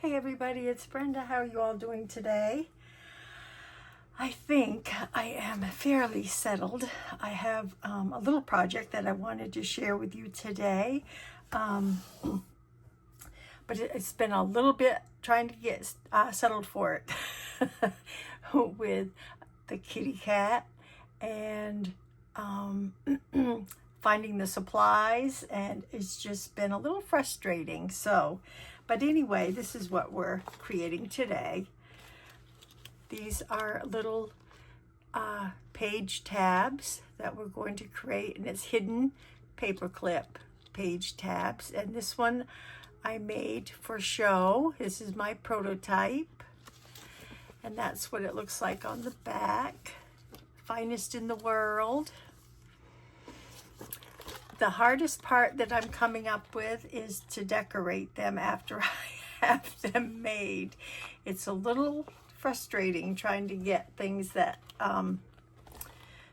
Hey everybody, it's Brenda. How are you all doing today? I think I am fairly settled. I have a little project that I wanted to share with you today. But it's been a little bit trying to get settled for it with the kitty cat and finding the supplies, and it's just been a little frustrating. But anyway, this is what we're creating today. These are little page tabs that we're going to create, and it's hidden paperclip page tabs. And this one I made for show. This is my prototype, and that's what it looks like on the back. Finest in the world. The hardest part that I'm coming up with is to decorate them after I have them made. It's a little frustrating trying to get things that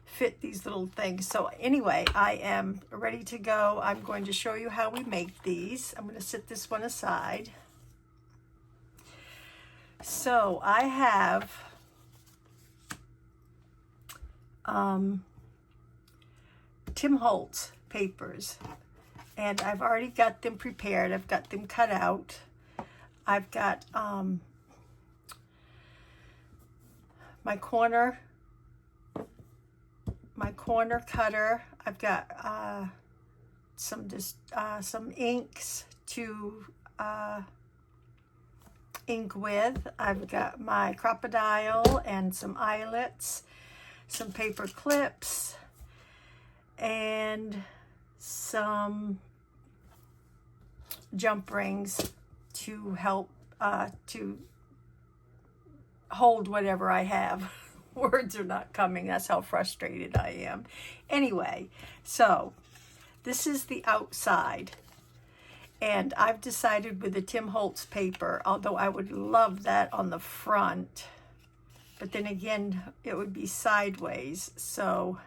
fit these little things. So anyway, I am ready to go. I'm going to show you how we make these. I'm going to set this one aside. So I have Tim Holtz papers, and I've already got them prepared. I've got them cut out. I've got my corner cutter. I've got some inks to ink with. I've got my crocodile and some eyelets, some paper clips, and some jump rings to help to hold whatever I have. Words are not coming. That's how frustrated I am. Anyway, so this is the outside. And I've decided with the Tim Holtz paper, although I would love that on the front, but then again, it would be sideways. So,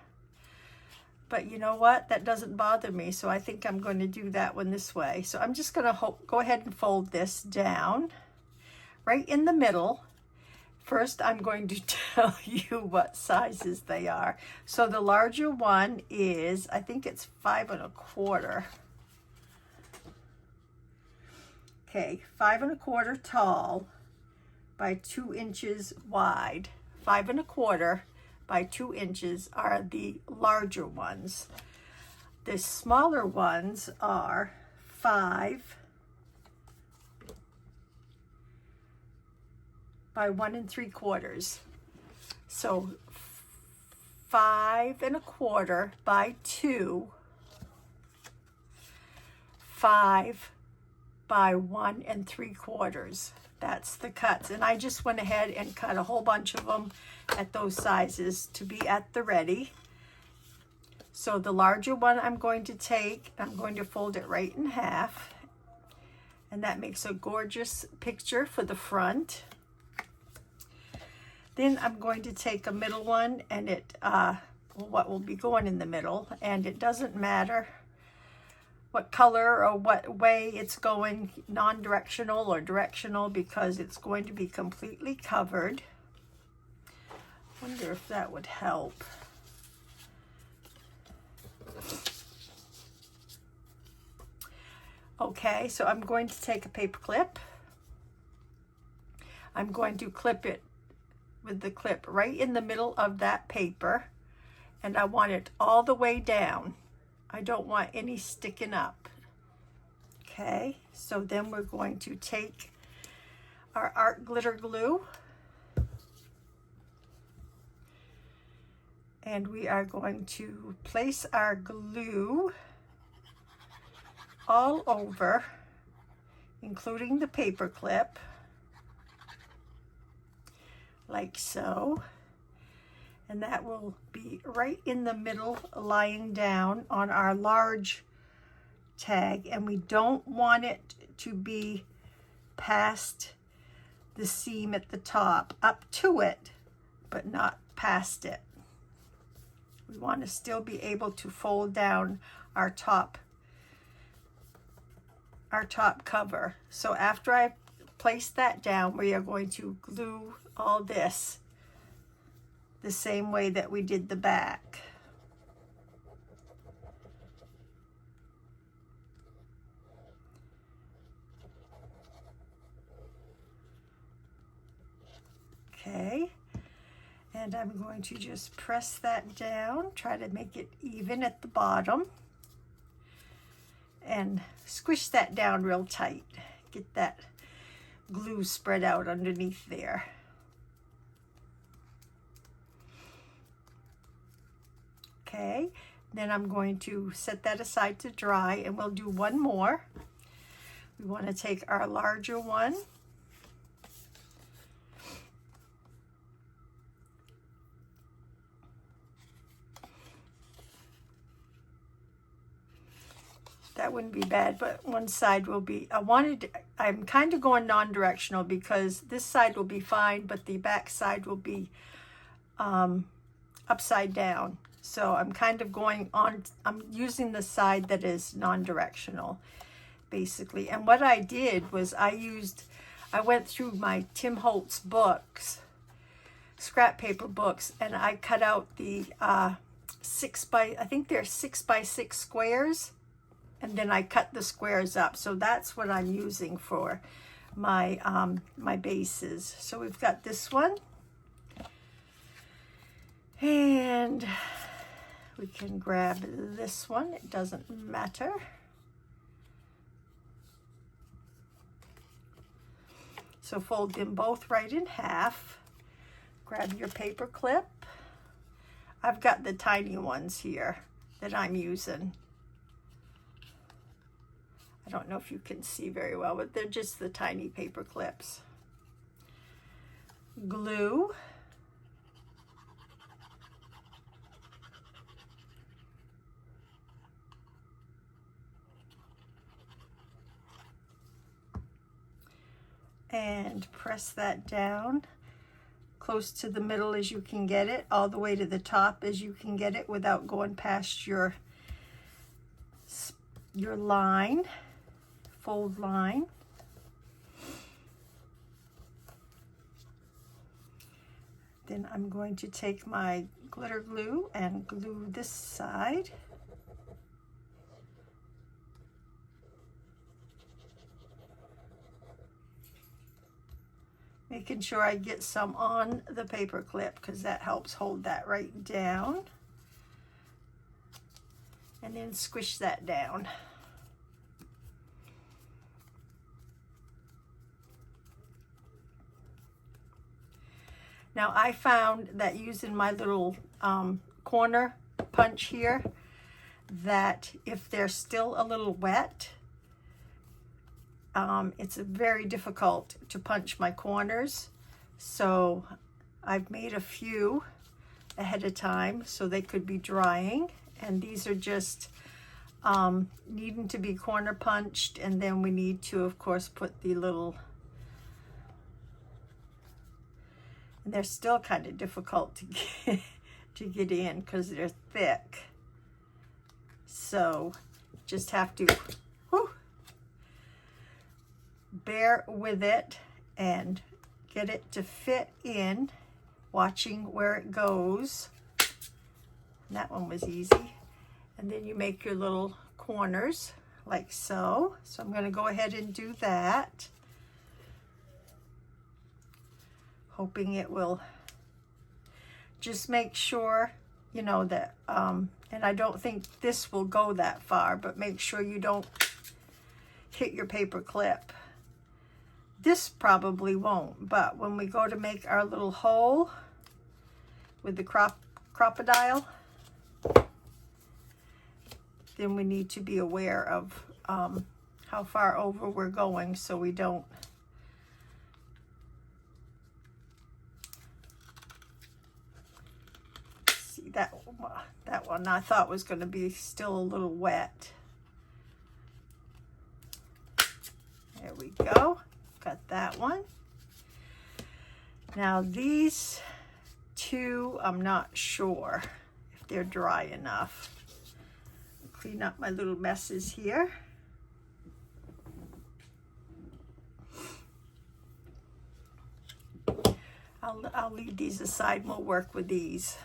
but you know what? That doesn't bother me. So I think I'm going to do that one this way. So I'm just going to go ahead and fold this down right in the middle. First, I'm going to tell you what sizes they are. So the larger one is, I think it's 5 1/4. Okay, 5 1/4 tall by 2 inches wide. 5 1/4 by 2 inches are the larger ones. The smaller ones are 5 by 1 3/4. So 5 1/4 by 2, 5 by 1 3/4. That's the cuts. And I just went ahead and cut a whole bunch of them at those sizes to be at the ready. So the larger one I'm going to take, I'm going to fold it right in half. And that makes a gorgeous picture for the front. Then I'm going to take a middle one, and what will be going in the middle, and it doesn't matter what color or what way it's going, non-directional or directional, because it's going to be completely covered. Wonder if that would help. Okay, so I'm going to take a paper clip. I'm going to clip it with the clip right in the middle of that paper, and I want it all the way down. I don't want any sticking up. Okay, so then we're going to take our art glitter glue, and we are going to place our glue all over, including the paper clip, like so. And that will be right in the middle, lying down on our large tag. And we don't want it to be past the seam at the top, up to it, but not past it. We want to still be able to fold down our top cover. So after I place that down, we are going to glue all this the same way that we did the back. Okay, and I'm going to just press that down, try to make it even at the bottom, and squish that down real tight. Get that glue spread out underneath there. Okay, then I'm going to set that aside to dry, and we'll do one more. We want to take our larger one, that wouldn't be bad, but one side will be, I'm kind of going non-directional because this side will be fine, but the back side will be upside down. So I'm kind of going on, I'm using the side that is non-directional, basically. And what I did was I went through my Tim Holtz books, scrap paper books, and I cut out the I think they're 6x6 squares, and then I cut the squares up. So that's what I'm using for my my bases. So we've got this one, and we can grab this one. It doesn't matter. So fold them both right in half. Grab your paper clip. I've got the tiny ones here that I'm using. I don't know if you can see very well, but they're just the tiny paper clips. Glue. And press that down close to the middle as you can get it, all the way to the top as you can get it without going past your line. Fold line. Then I'm going to take my glitter glue and glue this side. Making sure I get some on the paper clip because that helps hold that right down. And then squish that down. Now I found that using my little corner punch here, that if they're still a little wet, it's very difficult to punch my corners. So I've made a few ahead of time so they could be drying. And these are just needing to be corner punched. And then we need to, of course, put the little, and they're still kind of difficult to get in because they're thick. So just have to bear with it and get it to fit in, watching where it goes. And that one was easy. And then you make your little corners like so. So I'm going to go ahead and do that, hoping it will. Just make sure, you know, that, and I don't think this will go that far, but make sure you don't hit your paper clip. This probably won't, but when we go to make our little hole with the crocodile, then we need to be aware of how far over we're going so we don't see that one I thought was going to be still a little wet. There we go. Got that one. Now these two, I'm not sure if they're dry enough. Clean up my little messes here. I'll leave these aside and we'll work with these.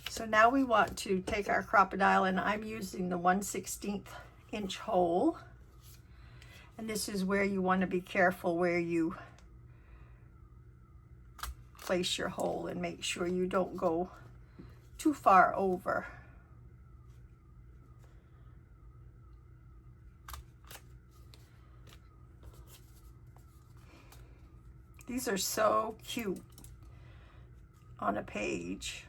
So now we want to take our crocodile, and I'm using the 1/16 inch hole. And this is where you want to be careful where you place your hole and make sure you don't go too far over. These are so cute on a page.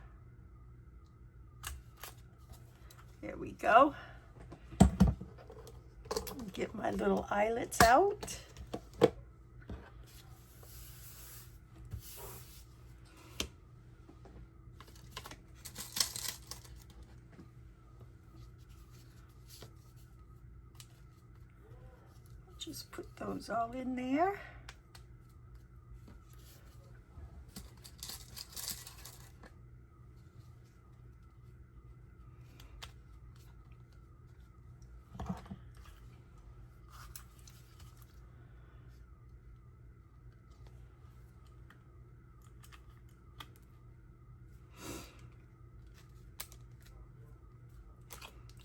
There we go. Get my little eyelets out. Just put those all in there.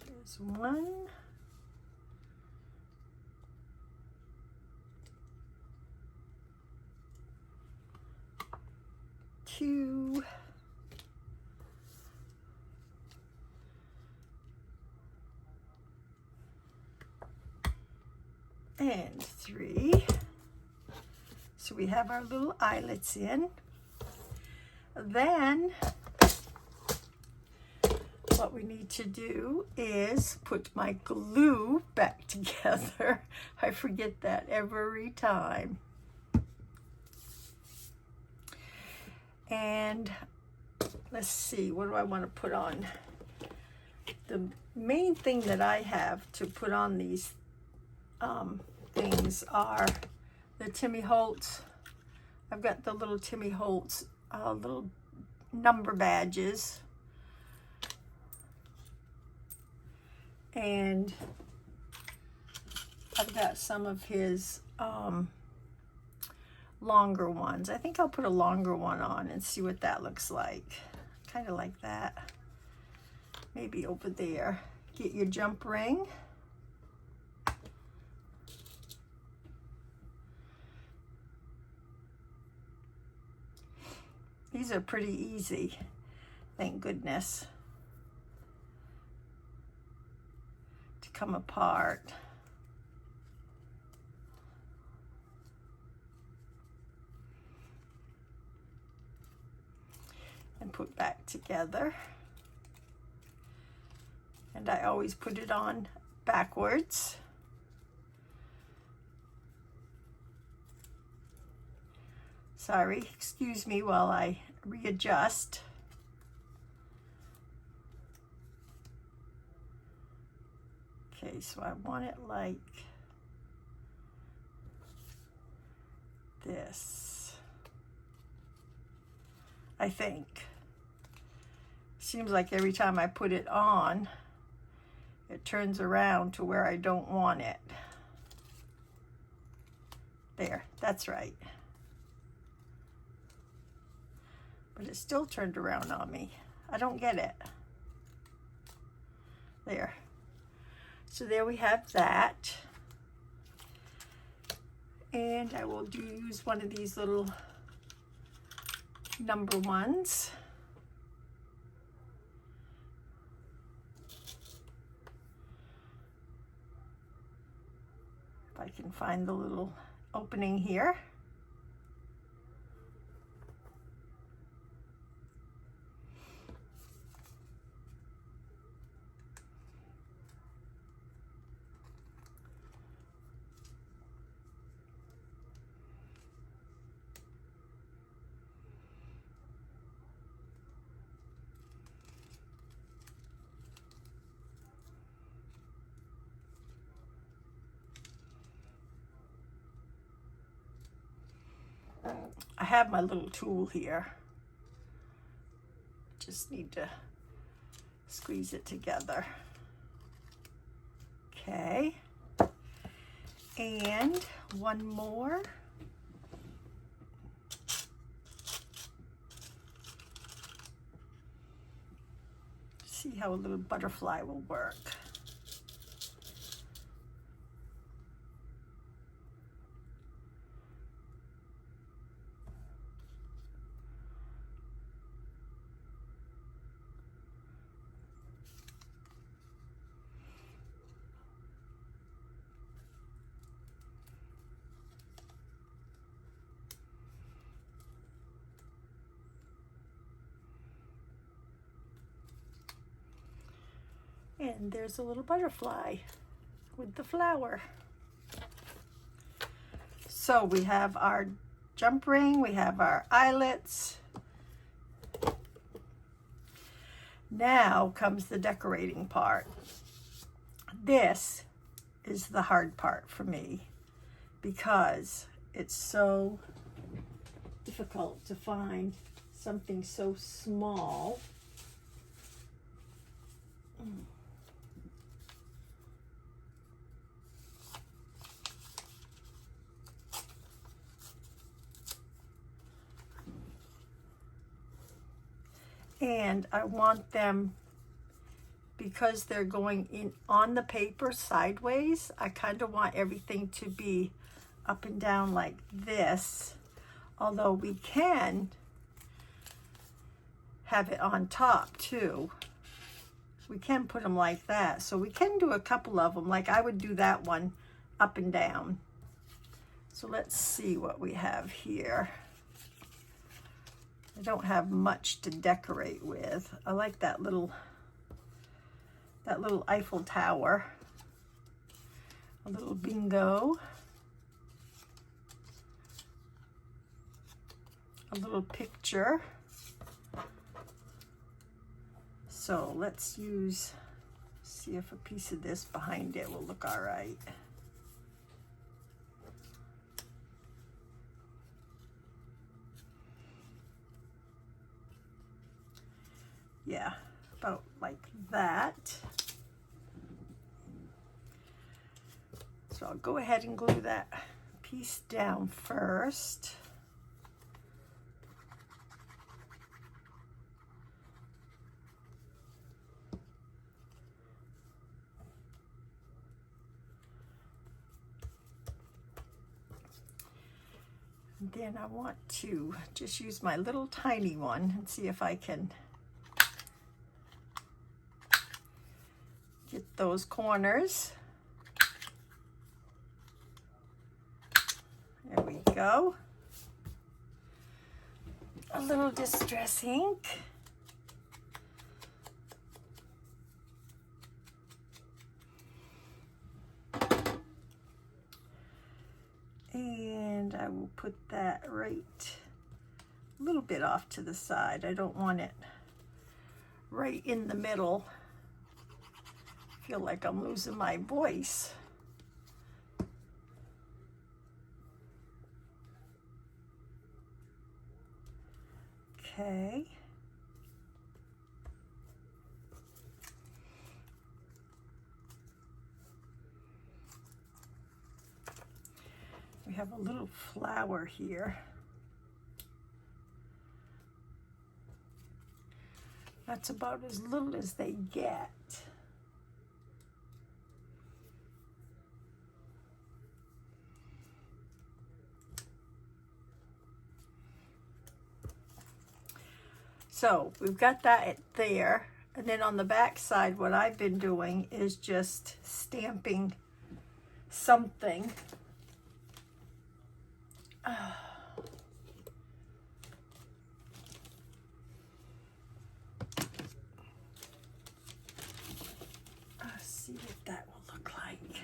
There's one. Two. And three. So we have our little eyelets in. Then what we need to do is put my glue back together. I forget that every time. And let's see, what do I want to put on? The main thing that I have to put on these things are the Timmy Holtz. I've got the little Timmy Holtz little number badges. And I've got some of his longer ones. I think I'll put a longer one on and see what that looks like. Kind of like that. Maybe over there. Get your jump ring. These are pretty easy, thank goodness, to come apart. And put back together. And I always put it on backwards. Sorry, excuse me while I readjust. Okay, so I want it like this, I think. Seems like every time I put it on, it turns around to where I don't want it. There, that's right. But it still turned around on me. I don't get it. There. So there we have that. And I will use one of these little number ones. If I can find the little opening here. I have my little tool here. Just need to squeeze it together. Okay. And one more. see how a little butterfly will work. And there's a little butterfly with the flower. So we have our jump ring, we have our eyelets. Now comes the decorating part. This is the hard part for me because it's so difficult to find something so small. And I want them, because they're going in on the paper sideways, I kind of want everything to be up and down like this. Although we can have it on top too. We can put them like that. So we can do a couple of them. Like I would do that one up and down. So let's see what we have here. I don't have much to decorate with. I like that little Eiffel Tower. A little bingo. A little picture. So let's see if a piece of this behind it will look all right. Yeah, about like that. So I'll go ahead and glue that piece down first. And then I want to just use my little tiny one and see if I can get those corners. There we go. A little distress ink. And I will put that right a little bit off to the side. I don't want it right in the middle. I feel like I'm losing my voice. Okay. We have a little flower here. That's about as little as they get. So we've got that there. And then on the back side, what I've been doing is just stamping something. Let's see what that will look like.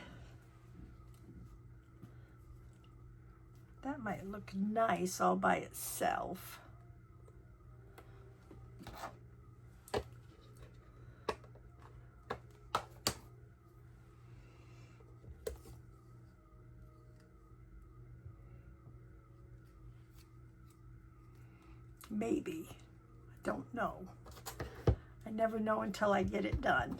That might look nice all by itself. Maybe. I don't know. I never know until I get it done.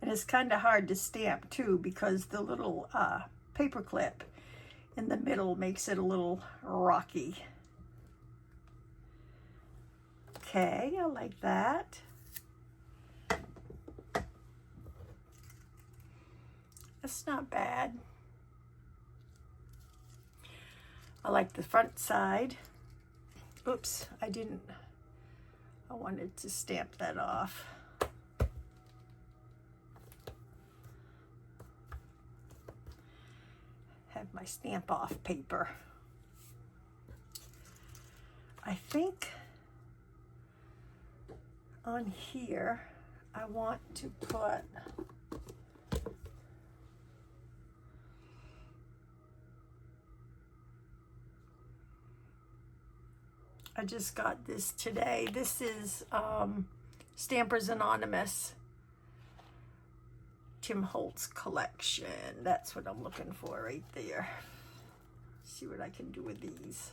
And it's kind of hard to stamp too because the little paper clip in the middle makes it a little rocky. Okay, I like that. That's not bad. I like the front side. Oops, I wanted to stamp that off. Have my stamp off paper. I think on here I want to put I just got this today. This is Stampers Anonymous, Tim Holtz collection. That's what I'm looking for right there. See what I can do with these.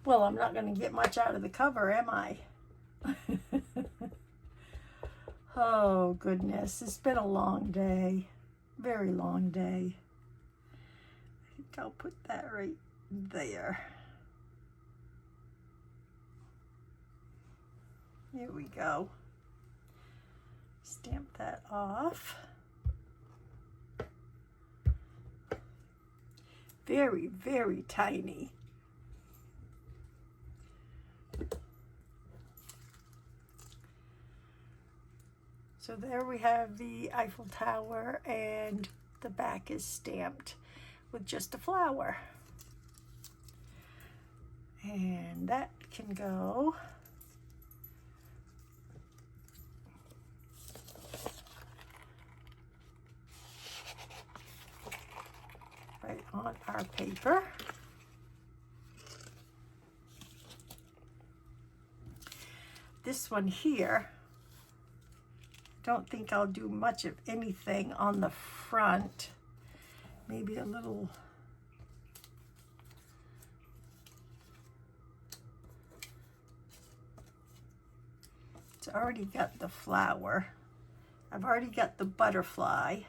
Well, I'm not going to get much out of the cover, am I? Oh, goodness. It's been a long day. Very long day. I think I'll put that right there. Here we go. Stamp that off. Very, very tiny. So there we have the Eiffel Tower, and the back is stamped with just a flower. And that can go right on our paper. This one here, don't think I'll do much of anything on the front. Maybe a little it's already got the flower. I've already got the butterfly.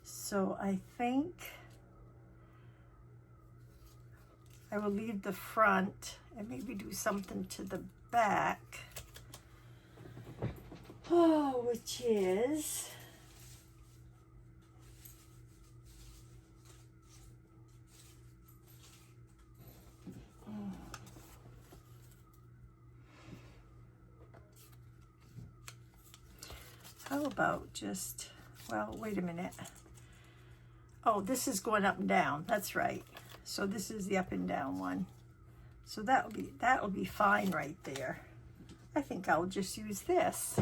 So I think I will leave the front and maybe do something to the back. Oh, which is how about just, well, wait a minute. Oh, this is going up and down. That's right. So this is the up and down one. So that'll be fine right there. I think I'll just use this.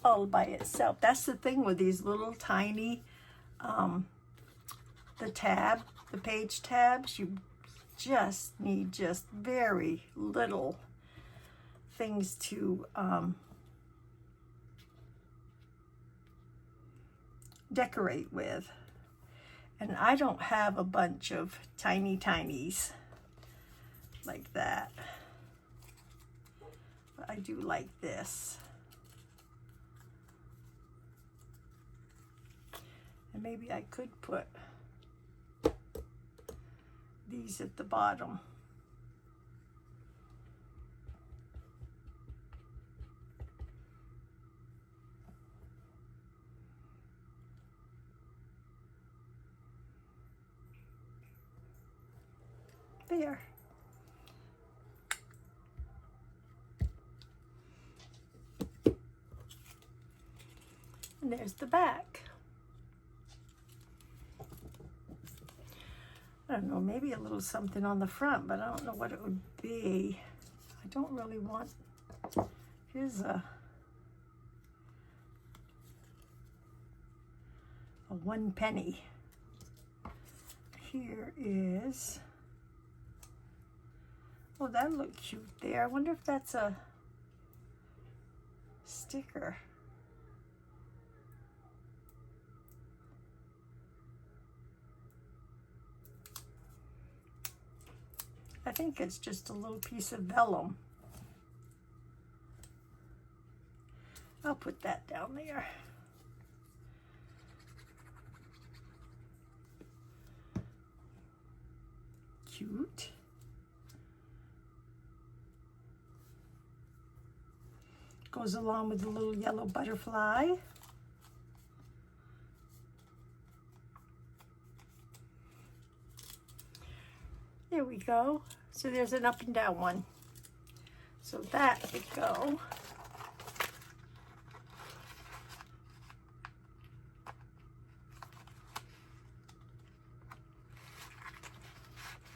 All by itself. That's the thing with these little tiny, the page tabs, you just need just very little things to decorate with. And I don't have a bunch of tiny tinies like that, but I do like this. And maybe I could put these at the bottom. There. And there's the back. I don't know, maybe a little something on the front, but I don't know what it would be. I don't really want, here's a, a 1 penny. Here is, oh, that looked cute there. I wonder if that's a sticker. I think it's just a little piece of vellum. I'll put that down there. Cute. Goes along with the little yellow butterfly. There we go. So there's an up and down one. So that could go.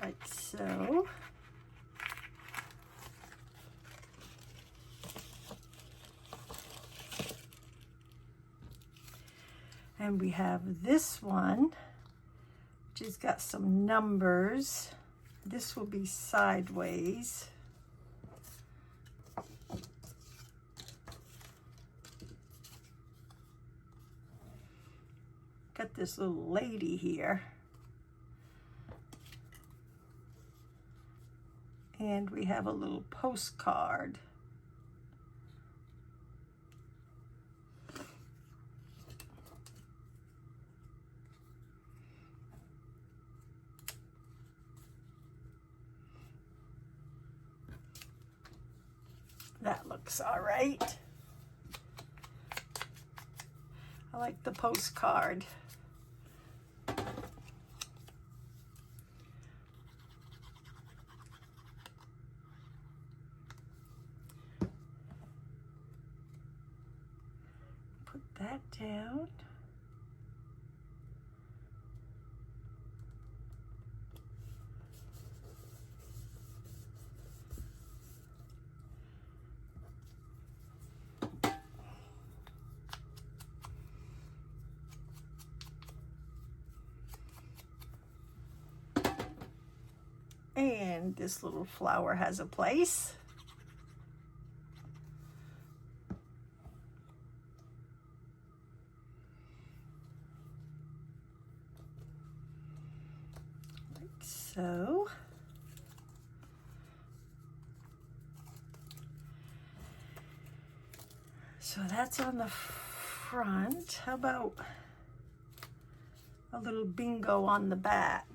Like so. And we have this one, which has got some numbers. This will be sideways. Got this little lady here. And we have a little postcard. That looks all right. I like the postcard. Put that down. And this little flower has a place. Like so. So that's on the front. How about a little bingo on the back?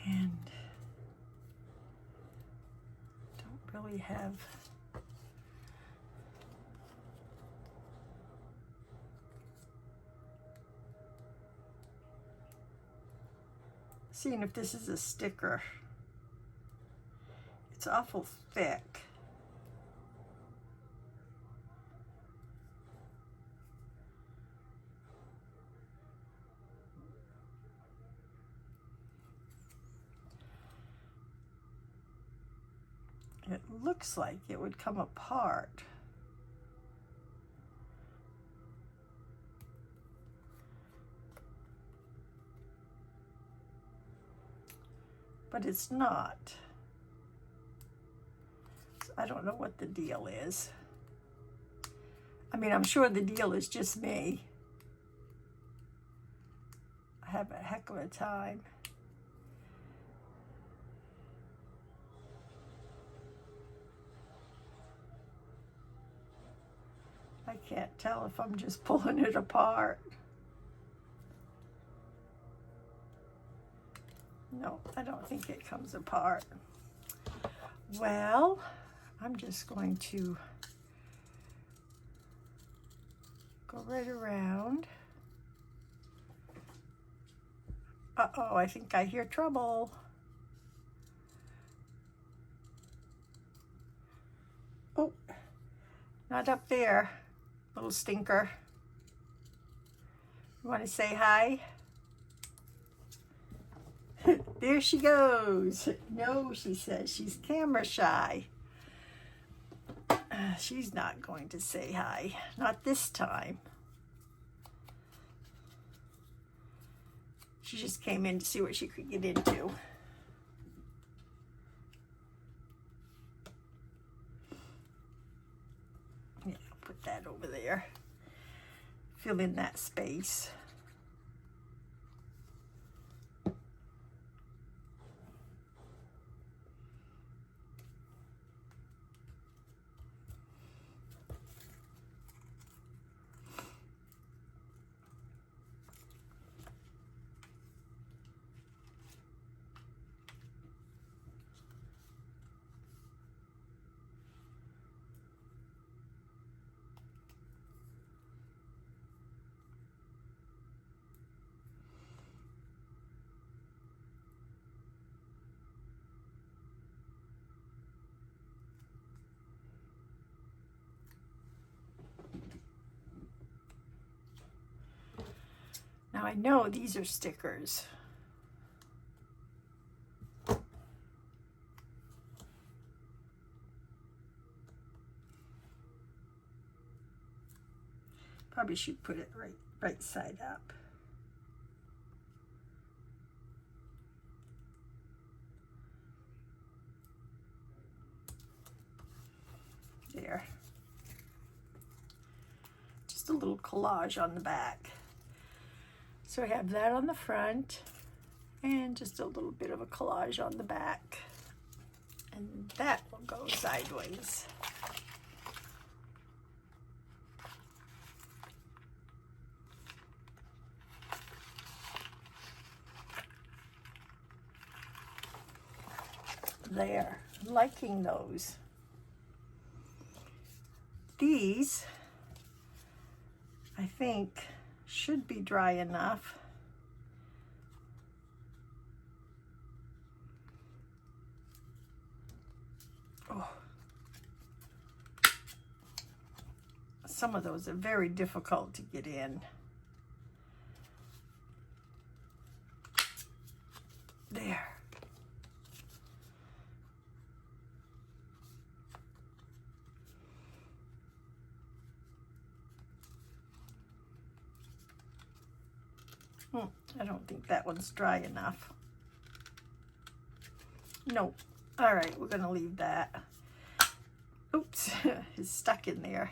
And don't really have seeing if this is a sticker. It's awful thick. It looks like it would come apart. But it's not. So I don't know what the deal is. I mean, I'm sure the deal is just me. I have a heck of a time. I can't tell if I'm just pulling it apart. No, I don't think it comes apart. Well, I'm just going to go right around. Uh-oh, I think I hear trouble. Oh, not up there, little stinker. You want to say hi? There she goes. No, she says she's camera shy. She's not going to say hi. Not this time. She just came in to see what she could get into. Yeah, I'll put that over there. Fill in that space. Now I know these are stickers. Probably should put it right side up. There. Just a little collage on the back. So I have that on the front and just a little bit of a collage on the back. And that will go sideways. There, liking those. These, I think, should be dry enough. Oh. Some of those are very difficult to get in. There. I don't think that one's dry enough. Nope. All right, we're gonna leave that. Oops, it's stuck in there.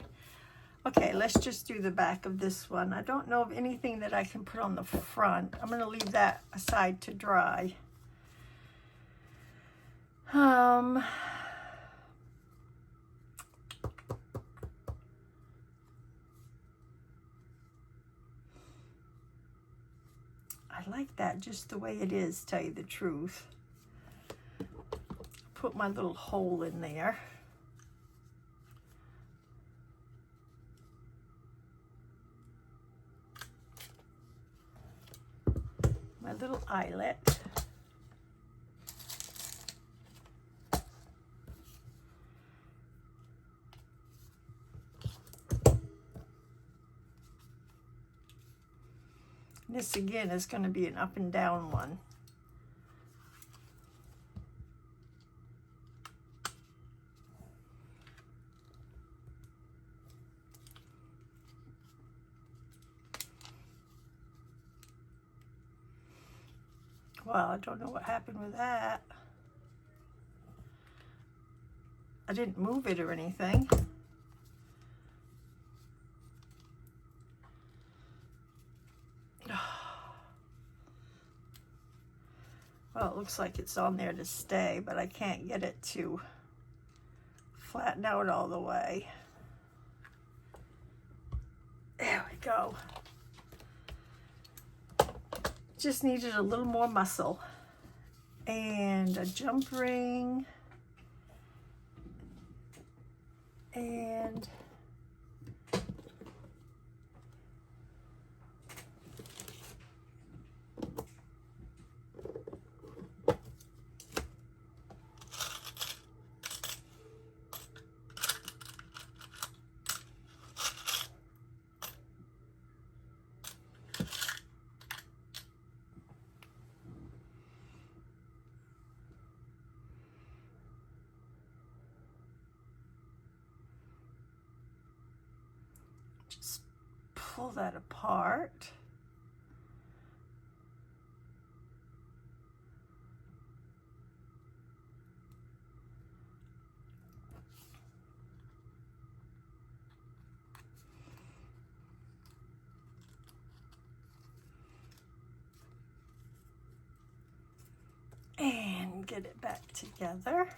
Okay, let's just do the back of this one. I don't know of anything that I can put on the front. I'm gonna leave that aside to dry. I like that just the way it is, tell you the truth. Put my little hole in there. My little eyelet. This again is going to be an up and down one. Well, I don't know what happened with that. I didn't move it or anything. Well, it looks like it's on there to stay, but I can't get it to flatten out all the way. There we go. Just needed a little more muscle. And a jump ring. And pull that apart. And get it back together.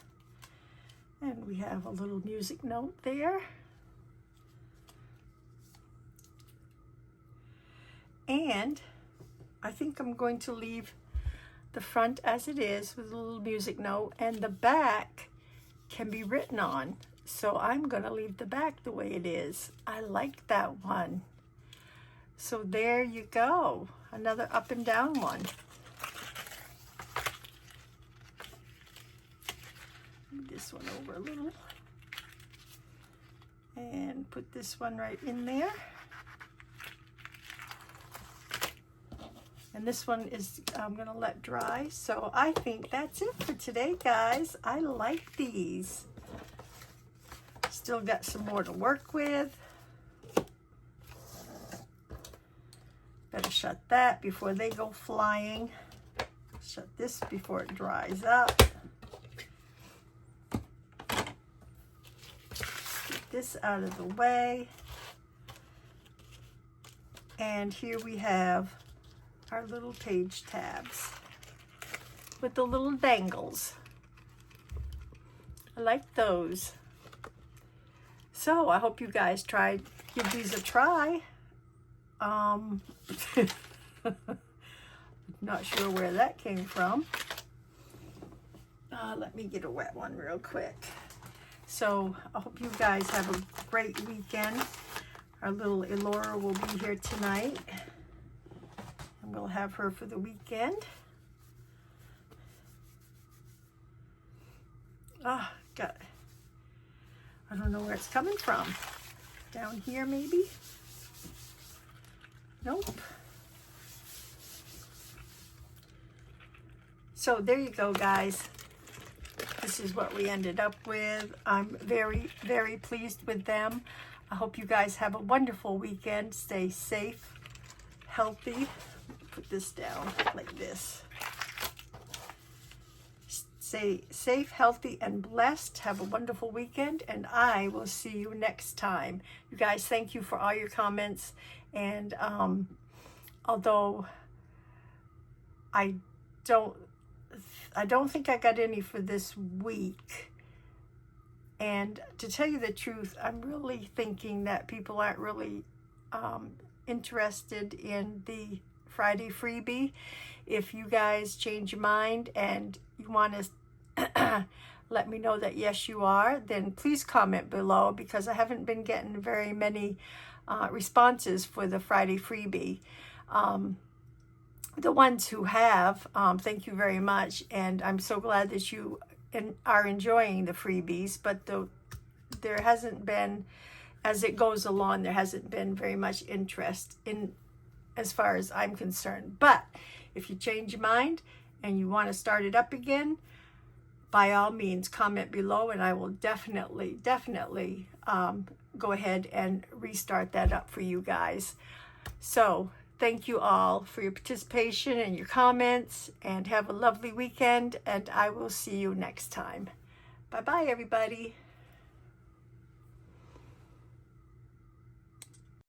And we have a little music note there. And I think I'm going to leave the front as it is with a little music note, and the back can be written on. So I'm going to leave the back the way it is. I like that one. So there you go. Another up and down one. Move this one over a little. And put this one right in there. And this one is I'm gonna let dry. So I think that's it for today, guys. I like these. Still got some more to work with. Better shut that before they go flying. Shut this before it dries up. Get this out of the way. And here we have our little page tabs with the little dangles. I like those. So I hope you guys give these a try. Not sure where that came from. Let me get a wet one real quick. So I hope you guys have a great weekend. Our little Elora will be here tonight. And we'll have her for the weekend. I don't know where it's coming from. Down here maybe? Nope. So there you go, guys. This is what we ended up with. I'm very, very pleased with them. I hope you guys have a wonderful weekend. Stay safe, healthy. Put this down like this. Stay safe, healthy, and blessed. Have a wonderful weekend, and I will see you next time. You guys, thank you for all your comments. And although I don't think I got any for this week. And to tell you the truth, I'm really thinking that people aren't really interested in the Friday freebie. If you guys change your mind and you want to let me know that yes you are, then please comment below, because I haven't been getting very many responses for the Friday freebie. The ones who have, thank you very much, and I'm so glad that you are enjoying the freebies, but there hasn't been, as it goes along, there hasn't been very much interest in, as far as I'm concerned. But if you change your mind and you want to start it up again, by all means comment below, and I will definitely go ahead and restart that up for you guys. So thank you all for your participation and your comments, and have a lovely weekend, and I will see you next time. Bye bye, everybody.